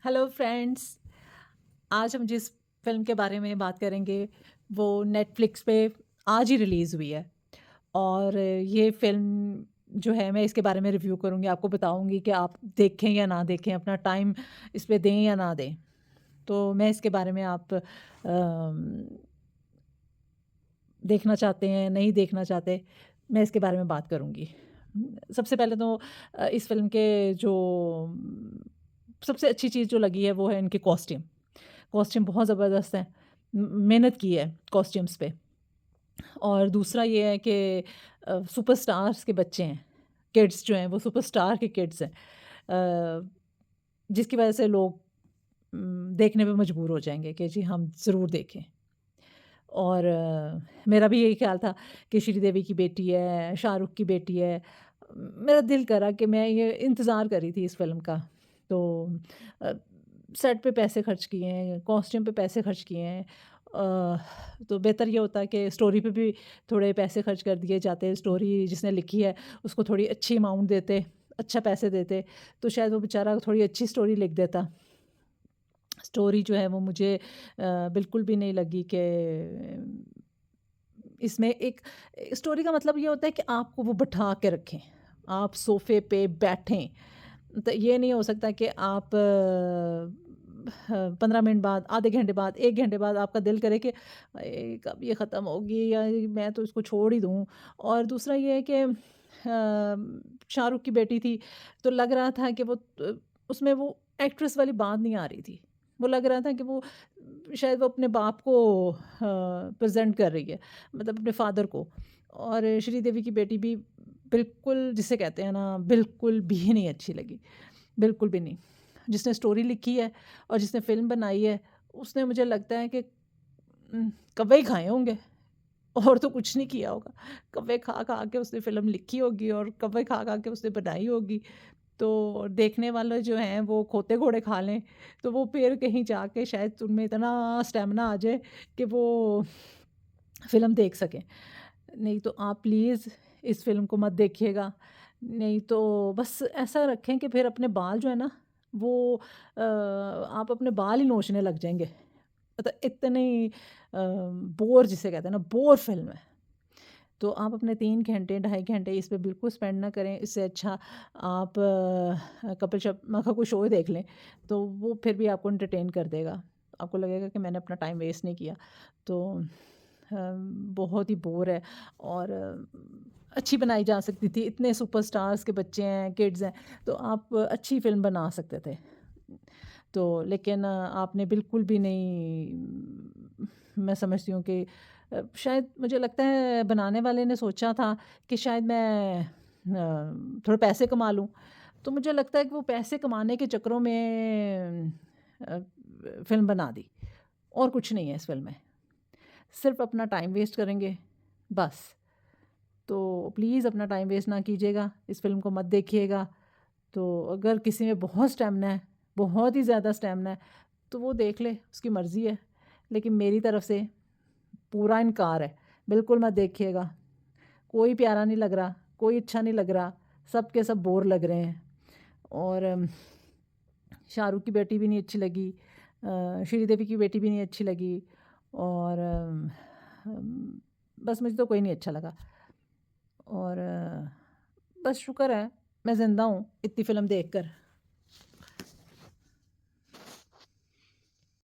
Hello friends. आज हम जिस फ़िल्म के बारे में बात करेंगे वो नेटफ्लिक्स पे आज ही रिलीज़ हुई है। और ये फ़िल्म जो है मैं इसके बारे में रिव्यू करूँगी, आपको बताऊँगी कि आप देखें या ना देखें, अपना टाइम इस पे दें या ना दें। तो मैं इसके बारे में आप देखना चाहते हैं, नहीं देखना चाहते, मैं इसके बारे में बात करूँगी। सबसे पहले तो इस फ़िल्म के जो सबसे अच्छी चीज़ जो लगी है वो है इनके कॉस्ट्यूम। कॉस्ट्यूम बहुत ज़बरदस्त हैं। मेहनत की है कॉस्ट्यूम्स पे। और दूसरा ये है कि सुपरस्टार्स के बच्चे हैं, किड्स जो हैं वो सुपरस्टार के किड्स हैं। जिसकी वजह से लोग देखने पे मजबूर हो जाएँगे कि जी हम ज़रूर देखें। और मेरा भी यही ख़्याल था कि श्रीदेवी की बेटी है, शाहरुख की बेटी है। मेरा दिल करा कि मैं ये इंतज़ार कर रही थी इस फ़िल्म का। तो अ, सेट पे पैसे खर्च किए हैं, कॉस्ट्यूम पे पैसे खर्च किए हैं। तो बेहतर ये होता है कि स्टोरी पे भी थोड़े पैसे खर्च कर दिए जाते। स्टोरी जिसने लिखी है उसको थोड़ी अच्छी अमाउंट देते, अच्छा पैसे देते, तो शायद वो बेचारा थोड़ी अच्छी स्टोरी लिख देता। स्टोरी जो है वो मुझे बिल्कुल भी नहीं लगी कि इसमें एक स्टोरी का मतलब ये होता है कि आपको वो बिठा के रखें, आप सोफ़े पे बैठें। तो ये नहीं हो सकता कि आप 15 मिनट बाद, आधे घंटे बाद, 1 घंटे बाद आपका दिल करे कि कब ये ख़त्म होगी या मैं तो इसको छोड़ ही दूँ। और दूसरा ये है कि शाहरुख की बेटी थी, तो लग रहा था कि वो उसमें वो एक्ट्रेस वाली बात नहीं आ रही थी। वो लग रहा था कि वो शायद वो अपने बाप को प्रेज़ेंट कर रही है, मतलब अपने फ़ादर को। और श्रीदेवी की बेटी भी बिल्कुल जिसे कहते हैं ना, बिल्कुल भी नहीं अच्छी लगी, बिल्कुल भी नहीं। जिसने स्टोरी लिखी है और जिसने फ़िल्म बनाई है, उसने मुझे लगता है कि कौवे ही खाए होंगे और तो कुछ नहीं किया होगा। कौवे खा-खा के उसने फ़िल्म लिखी होगी और कौवे खा-खा के उसने बनाई होगी। तो देखने वाले जो हैं वो खोते घोड़े खा लें, तो वो फिर कहीं जाके शायद उनमें इतना स्टैमिना आ जाए कि वो फ़िल्म देख सकें। नहीं तो आप प्लीज़ इस फ़िल्म को मत देखिएगा। नहीं तो बस ऐसा रखें कि फिर अपने बाल जो है ना वो आप अपने बाल ही नोचने लग जाएँगे। मतलब इतनी बोर जिसे कहते हैं ना, बोर फ़िल्म है। तो आप अपने 3 घंटे, ढाई घंटे इस पे बिल्कुल स्पेंड ना करें। इससे अच्छा आप कपिल शर्मा का कोई शो ही देख लें, तो वो फिर भी आपको एंटरटेन कर देगा। आपको लगेगा कि मैंने अपना टाइम वेस्ट नहीं किया। तो बहुत ही बोर है। और अच्छी बनाई जा सकती थी। इतने सुपरस्टार्स के बच्चे हैं, किड्स हैं, तो आप अच्छी फ़िल्म बना सकते थे। तो लेकिन आपने बिल्कुल भी नहीं, मैं समझती हूँ कि शायद मुझे लगता है बनाने वाले ने सोचा था कि शायद मैं थोड़े पैसे कमा लूँ। तो मुझे लगता है कि वो पैसे कमाने के चक्करों में अ, फ़िल्म बना दी और कुछ नहीं है इस फ़िल्म में। सिर्फ़ अपना टाइम वेस्ट करेंगे, बस। तो प्लीज़ अपना टाइम वेस्ट ना कीजिएगा, इस फ़िल्म को मत देखिएगा। तो अगर किसी में बहुत स्टैमिना है, बहुत ही ज़्यादा स्टैमिना है, तो वो देख ले, उसकी मर्ज़ी है। लेकिन मेरी तरफ से पूरा इनकार है, बिल्कुल मत देखिएगा। कोई प्यारा नहीं लग रहा, कोई अच्छा नहीं लग रहा, सब के सब बोर लग रहे हैं। और शाहरुख की बेटी भी नहीं अच्छी लगी, श्रीदेवी की बेटी भी नहीं अच्छी लगी। और बस मुझे तो कोई नहीं अच्छा लगा। और बस शुक्र है मैं ज़िंदा हूँ इतनी फ़िल्म देखकर।